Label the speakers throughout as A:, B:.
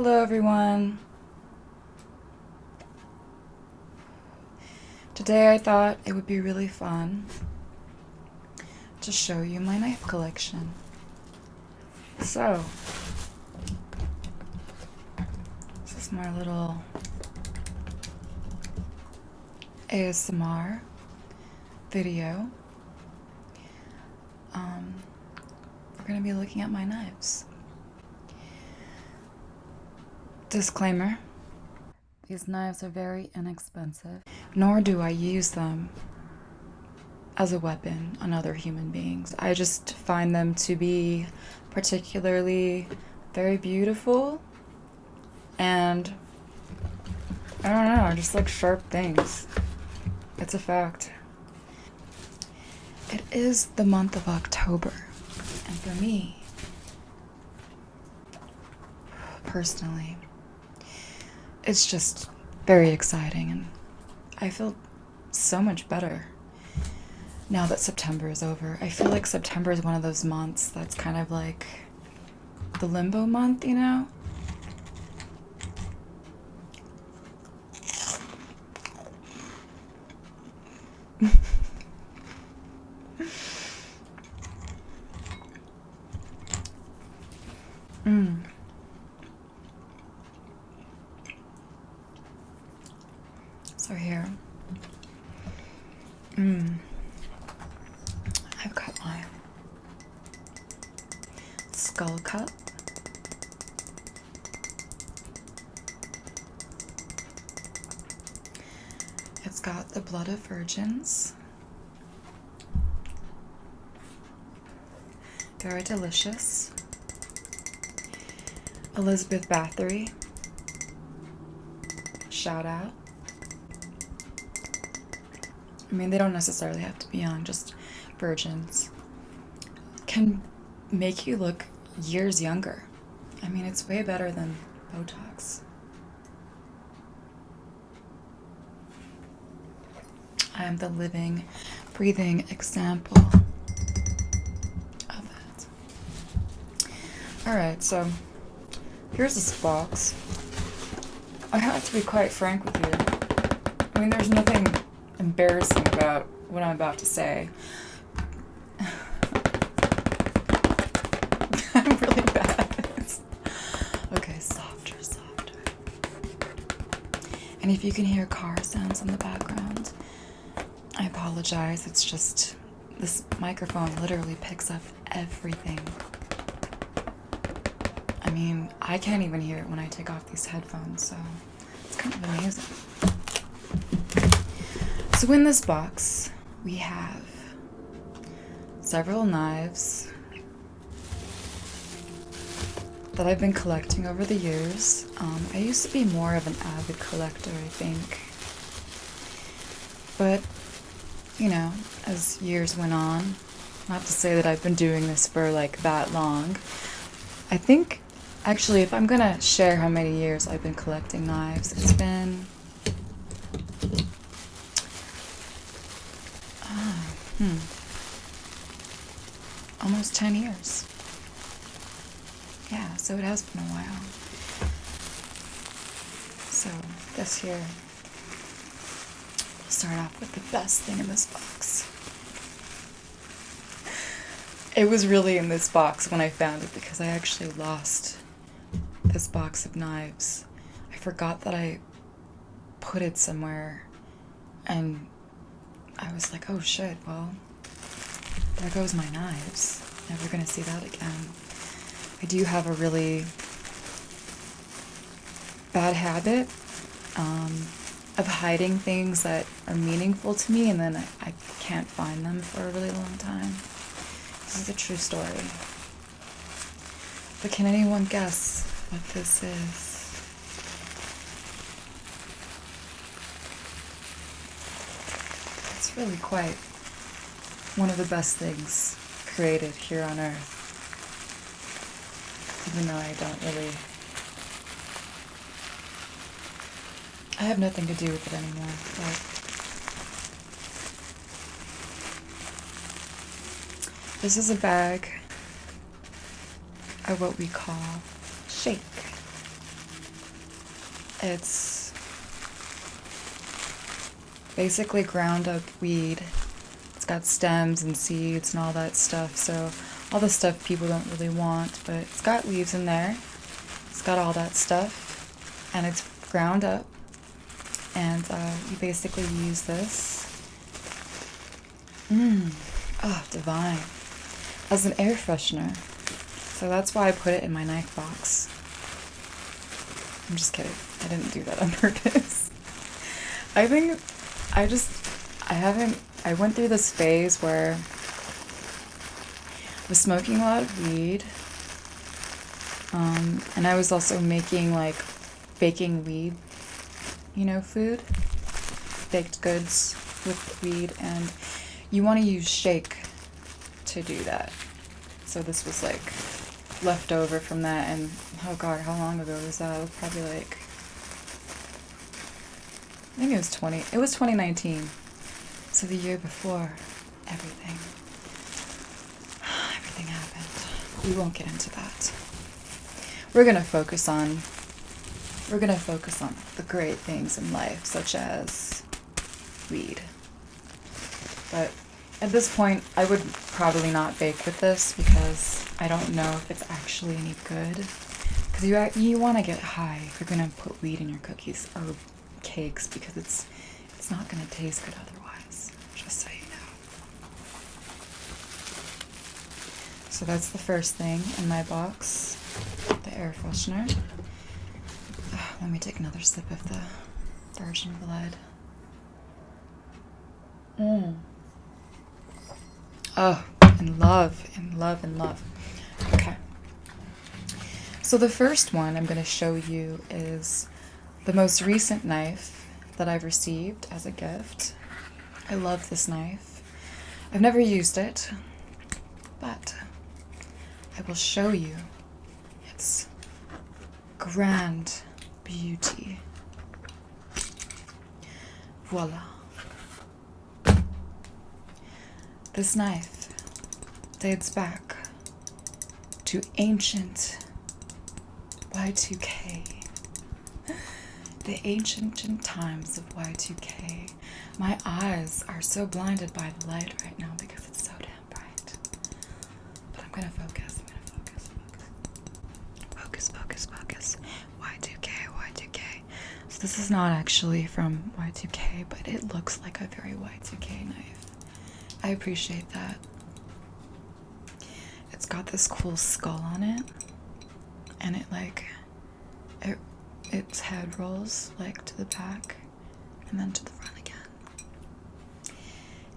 A: Hello everyone. Today I thought it would be really fun to show you my knife collection. So, this is my little ASMR video. We're going to be looking at my knives. Disclaimer. These knives are very inexpensive, nor do I use them as a weapon on other human beings. I just find them to be particularly very beautiful, and I don't know, I just like sharp things. It's a fact. It is the month of October, and for me, personally, it's just very exciting, and I feel so much better now that September is over. I feel like September is one of those months that's kind of like the limbo month, you know? So here, I've got my skull cup. It's got the blood of virgins. Very delicious. Elizabeth Bathory. Shout out. I mean, they don't necessarily have to be young, just virgins. Can make you look years younger. I mean, it's way better than Botox. I am the living, breathing example of it. Alright, so here's this box. I have to be quite frank with you. I mean, there's nothing embarrassing about what I'm about to say. I'm really bad. Okay, softer. And if you can hear car sounds in the background, I apologize. It's just this microphone literally picks up everything. I mean, I can't even hear it when I take off these headphones, so it's kind of amazing. So in this box, we have several knives that I've been collecting over the years. I used to be more of an avid collector, I think. But, you know, as years went on, not to say that I've been doing this for like that long. I think, actually, if I'm gonna share how many years I've been collecting knives, it's been almost 10 years. Yeah, so it has been a while. So this here, we'll start off with the best thing in this box. It was really in this box when I found it because I actually lost this box of knives. I forgot that I put it somewhere, and I was like, oh shit, well, there goes my knives. Never gonna see that again. I do have a really bad habit of hiding things that are meaningful to me, and then I can't find them for a really long time. This is a true story. But can anyone guess what this is? It's really quite one of the best things created here on Earth. Even though I have nothing to do with it anymore, but this is a bag of what we call shake. It's basically ground up weed. It's got stems and seeds and all that stuff, so all the stuff people don't really want, but it's got leaves in there. It's got all that stuff, and it's ground up, and you basically use this. Oh, divine. As an air freshener. So that's why I put it in my knife box. I'm just kidding. I didn't do that on purpose. I went through this phase where I was smoking a lot of weed. And I was also making like baking weed, food, baked goods with weed, and you want to use shake to do that. So this was like left over from that, and oh god, how long ago was that? It was probably like, I think it was 2019. So the year before everything happened. We won't get into that. We're gonna focus on the great things in life, such as weed. But at this point, I would probably not bake with this because I don't know if it's actually any good. Because you want to get high if you're gonna put weed in your cookies or cakes, because it's not gonna taste good otherwise. Just so you know. So that's the first thing in my box, the air freshener. Let me take another sip of the virgin blood. Oh, in love. Okay. So the first one I'm going to show you is the most recent knife that I've received as a gift. I love this knife. I've never used it, but I will show you its grand beauty. Voila. This knife dates back to ancient Y2K. The ancient times of Y2K. My eyes are so blinded by the light right now because it's so damn bright. But I'm gonna focus. Focus. Y2K. So this is not actually from Y2K, but it looks like a very Y2K knife. I appreciate that. It's got this cool skull on it, and its head rolls like to the back and then to the front again.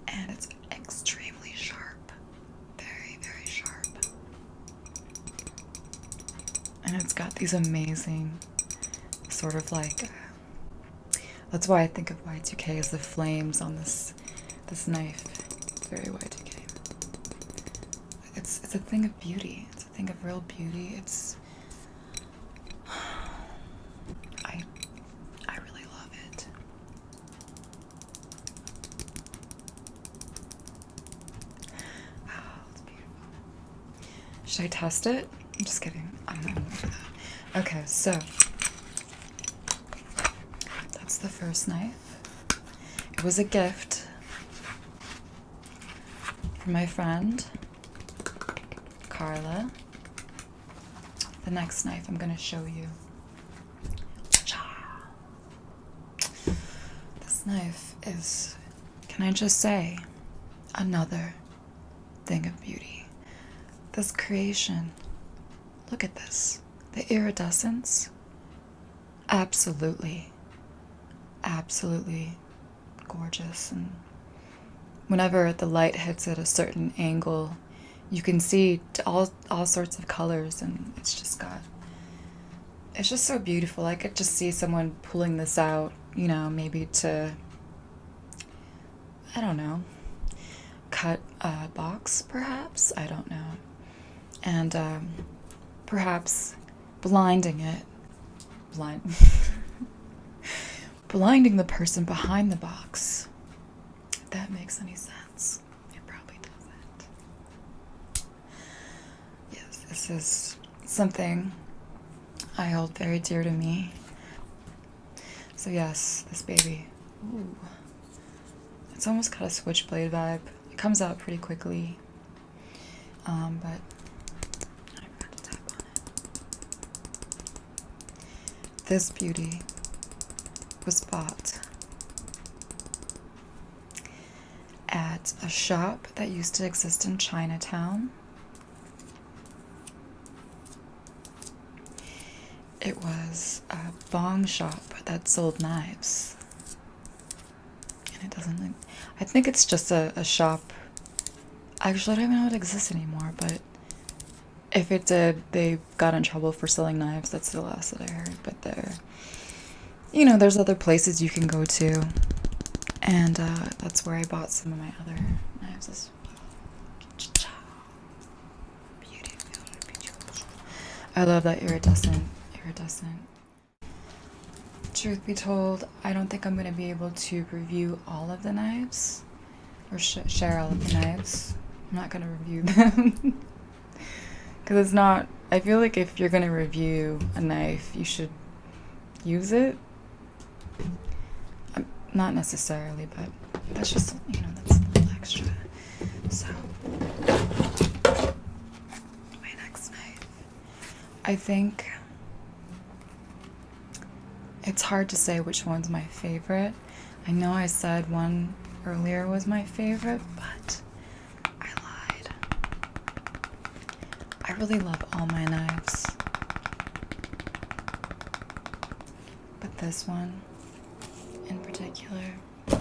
A: And it's extremely sharp. Very, very sharp. And it's got these amazing sort of like, that's why I think of Y2K as the flames on this knife. It's very Y2K. It's a thing of beauty. It's a thing of real beauty. I really love it. Oh, it's beautiful. Should I test it? I'm just kidding. I'm not gonna do that. Okay, so that's the first knife. It was a gift from my friend Carla. The next knife I'm gonna show you. This knife is, can I just say, another thing of beauty. This creation, look at this. The iridescence, absolutely gorgeous. And whenever the light hits at a certain angle, you can see all sorts of colors, and it's just so beautiful. I could just see someone pulling this out, maybe to, I don't know, cut a box, perhaps? I don't know. And perhaps blinding the person behind the box. If that makes any sense. It probably doesn't. Yes, this is something I hold very dear to me. So yes, this baby. Ooh. It's almost got a switchblade vibe. It comes out pretty quickly. But I forgot to tap on it. This beauty was bought at a shop that used to exist in Chinatown. It was a bong shop that sold knives. And it doesn't, I think it's just a shop. Actually, I don't even know if it exists anymore, but if it did, they got in trouble for selling knives. That's the last that I heard. But there's other places you can go to. And that's where I bought some of my other knives. I love that iridescent. Truth be told, I don't think I'm going to be able to review all of the knives. Or share all of the knives. I'm not going to review them. Because it's not... I feel like if you're going to review a knife, you should use it. Not necessarily, but that's just, that's a little extra. So, my next knife. I think it's hard to say which one's my favorite. I know I said one earlier was my favorite, but I lied. I really love all my knives. But this one in particular, I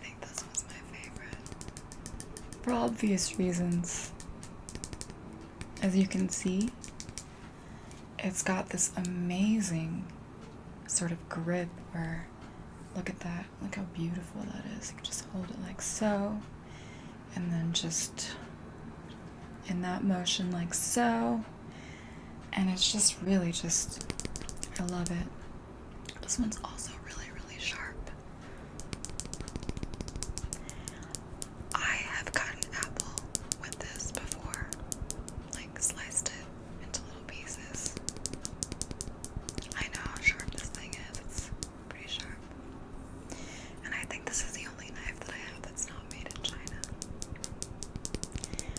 A: think this was my favorite. For obvious reasons. As you can see, it's got this amazing sort of grip where, look at that, look how beautiful that is. You can just hold it like so, and then just in that motion like so, and it's just really just, I love it. This one's also really, really sharp. I have cut an apple with this before, like sliced it into little pieces. I know how sharp this thing is. It's pretty sharp. And I think this is the only knife that I have that's not made in China.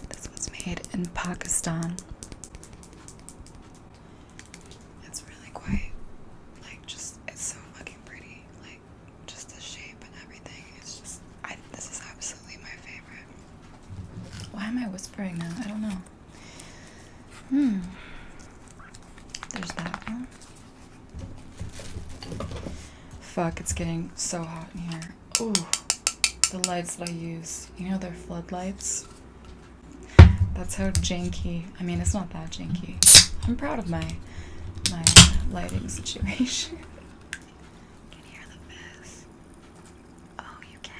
A: This was made in Pakistan. It's really quite, it's so fucking pretty. Like, just the shape and everything. It's just, this is absolutely my favorite. Why am I whispering now? I don't know. There's that one. Fuck, it's getting so hot in here. Ooh, the lights that I use. They're floodlights. That's how janky. I mean, it's not that janky. I'm proud of my lighting situation. Can you hear the fizz? Oh, you can.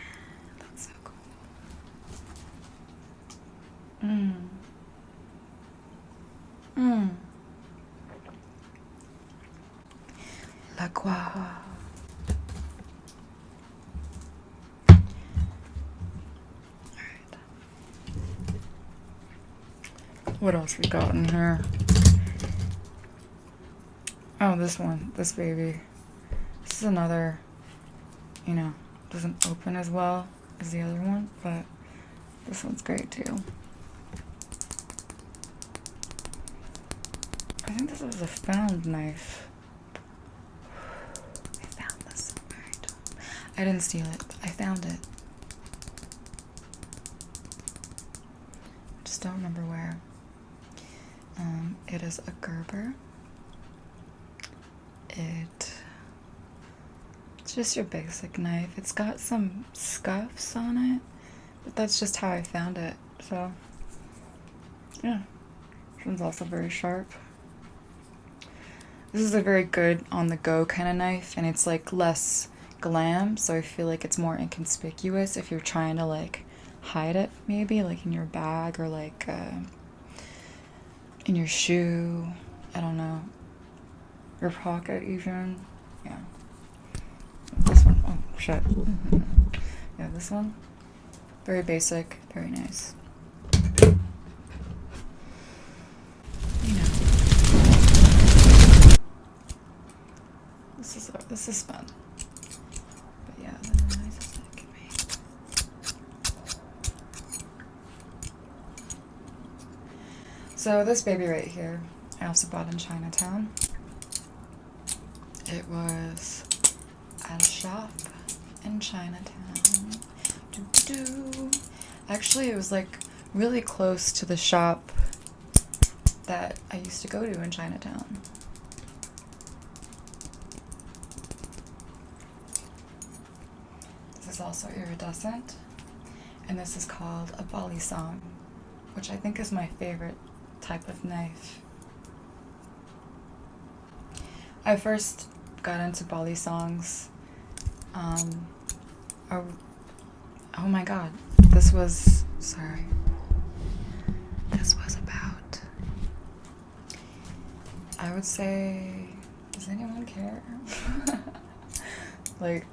A: That's so cool. La Croix. Alright. What else we got in here? Oh, this one. This baby. This is another, doesn't open as well as the other one, but this one's great too. I think this was a found knife. I found this somewhere. I didn't steal it. I found it. I just don't remember where. It is a Gerber. It's just your basic knife. It's got some scuffs on it, but that's just how I found it. So, yeah. This one's also very sharp. This is a very good on-the-go kind of knife, and it's like less glam, so I feel like it's more inconspicuous if you're trying to like hide it, maybe like in your bag or like in your shoe. I don't know. Your pocket even. Yeah. This one. Oh, shit. Yeah, this one. Very basic. Very nice. This this is fun. But yeah, the nicest that it can be. So this baby right here, I also bought in Chinatown. It was at a shop in Chinatown. Doo-doo. Actually, it was like really close to the shop that I used to go to in Chinatown. This is also iridescent, and this is called a balisong, which I think is my favorite type of knife. I first got into balisongs. Oh my god, this was about, I would say, does anyone care? Like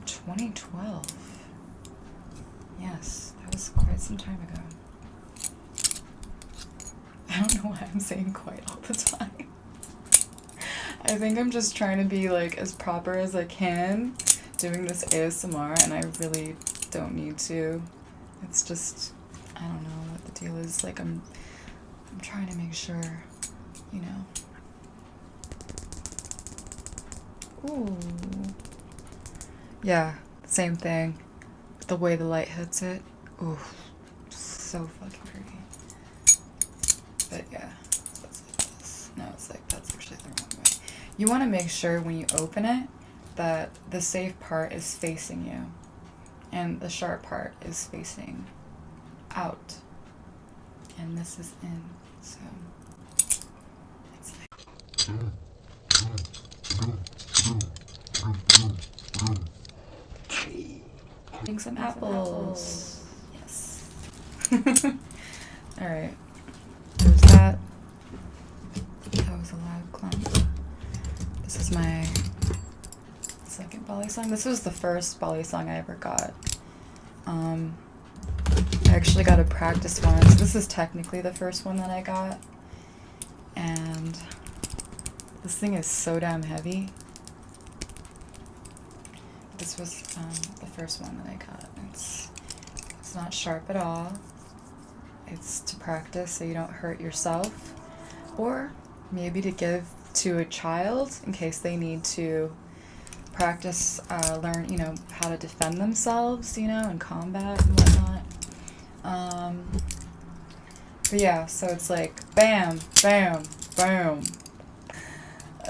A: 2012. Yes, that was quite some time ago. I don't know why I'm saying quite all the time. I think I'm just trying to be like as proper as I can doing this ASMR, and I really don't need to. It's just, I don't know what the deal is. Like I'm trying to make sure, you know. Ooh. Yeah, same thing. The way the light hits it. Ooh, so fucking pretty. But yeah, that's like this. No, it's like, that's actually the wrong way. You want to make sure when you open it that the safe part is facing you and the sharp part is facing out. And this is in, so it's like... Eating some apples. Yes. Alright. There's that. That was a loud clunk. This is my second balisong. This was the first balisong I ever got. I actually got a practice one. So this is technically the first one that I got. And this thing is so damn heavy. This was the first one that I got. It's not sharp at all. It's to practice so you don't hurt yourself, or maybe to give to a child in case they need to practice, learn, you know, how to defend themselves, you know, in combat and whatnot. But yeah, so it's like bam, bam, bam.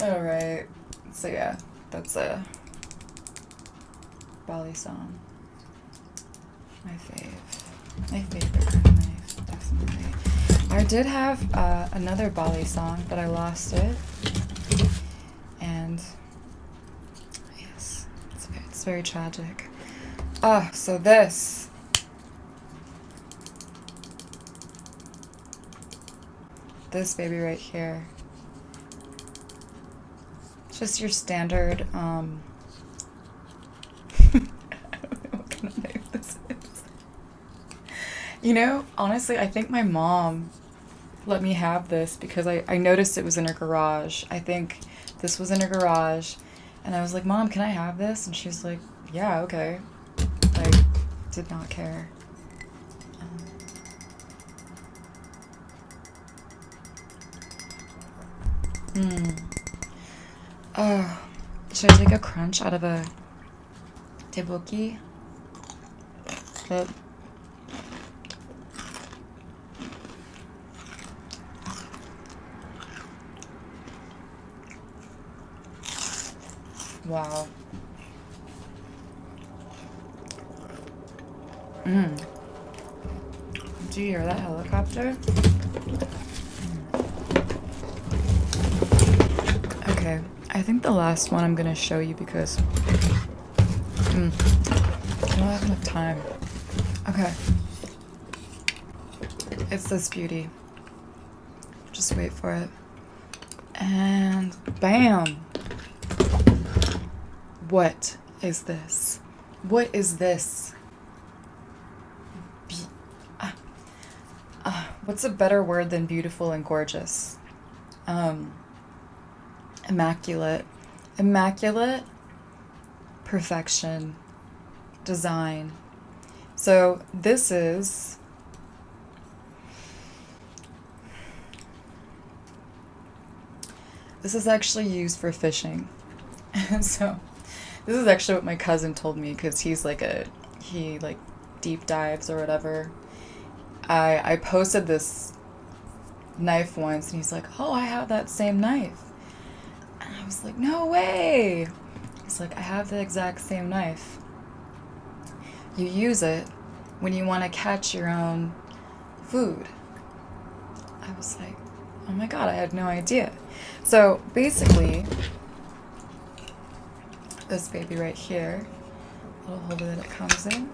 A: Alright, so yeah, that's a balisong. My favorite kind of knife, definitely. I did have another balisong, but I lost it. And yes, it's very tragic. So this. This baby right here. Just your standard, I don't know what kind of knife this is. You know, honestly, I think my mom let me have this because I noticed it was in her garage. I think this was in her garage, and I was like, Mom, can I have this? And she's like, yeah, okay. Like, did not care. Should I take a crunch out of a tteokbokki? But wow. Do you hear that helicopter? Okay, I think the last one I'm gonna show you because I don't have enough time. Okay. It's this beauty. Just wait for it. And bam! What is this? What is this? What's a better word than beautiful and gorgeous? Immaculate. Immaculate perfection. Design. So this is actually used for fishing. So this is actually what my cousin told me, because he like deep dives or whatever. I posted this knife once and he's like, oh, I have that same knife. And I was like, no way. He's like, I have the exact same knife. You use it when you want to catch your own food. I was like, oh my god, I had no idea. So basically, this baby right here, little holder that it comes in,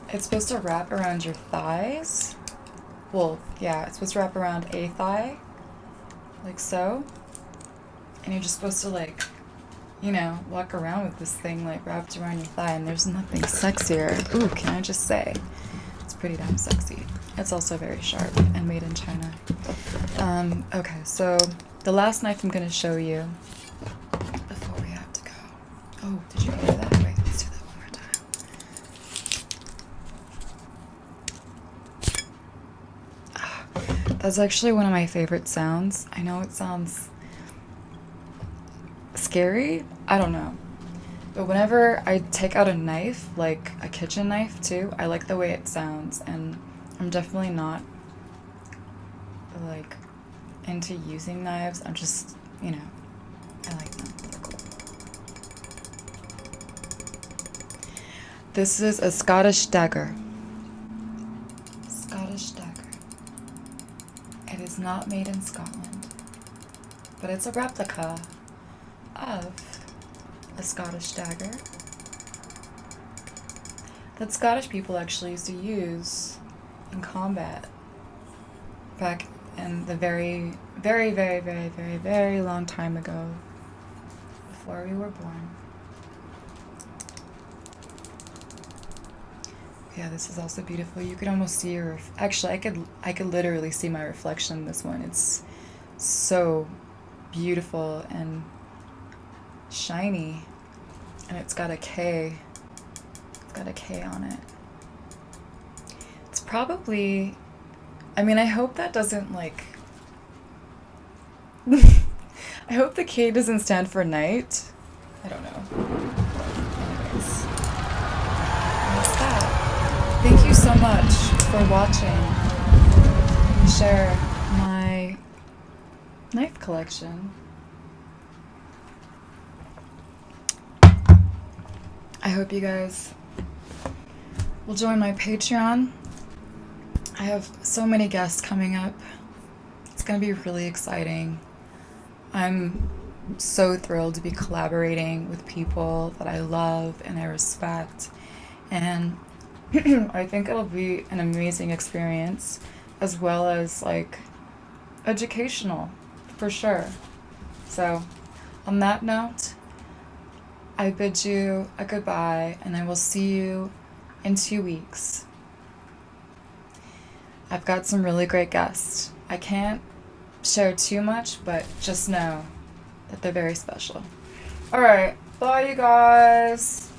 A: it's supposed to wrap around your thighs. Well, yeah, it's supposed to wrap around a thigh, like so. And you're just supposed to, like, you know, walk around with this thing like wrapped around your thigh, and there's nothing sexier. Ooh, can I just say, it's pretty damn sexy. It's also very sharp and made in China. Okay, so the last knife I'm gonna show you before we have to go. Oh, did you hear that? Wait, let's do that one more time. That's actually one of my favorite sounds. I know it sounds scary, I don't know, but whenever I take out a knife, like a kitchen knife too, I like the way it sounds. And I'm definitely not like into using knives. I'm just, you know, I like them. They're cool. This is a Scottish dagger. Scottish dagger. It is not made in Scotland, but it's a replica of a Scottish dagger that Scottish people actually used to use in combat back in the very, very, very, very, very, very long time ago, before we were born. Yeah, this is also beautiful. You could almost see your actually, I could literally see my reflection in this one. It's so beautiful and shiny, and it's got a K. It's got a K on it. It's probably, I mean, I hope that doesn't like I hope the K doesn't stand for night. I don't know. Anyways, that's that. Thank you so much for watching me share my knife collection. I hope you guys will join my Patreon. I have so many guests coming up. It's going to be really exciting. I'm so thrilled to be collaborating with people that I love and I respect. And I think it'll be an amazing experience, as well as like educational, for sure. So on that note, I bid you a goodbye, and I will see you in 2 weeks. I've got some really great guests. I can't share too much, but just know that they're very special. Alright, bye you guys!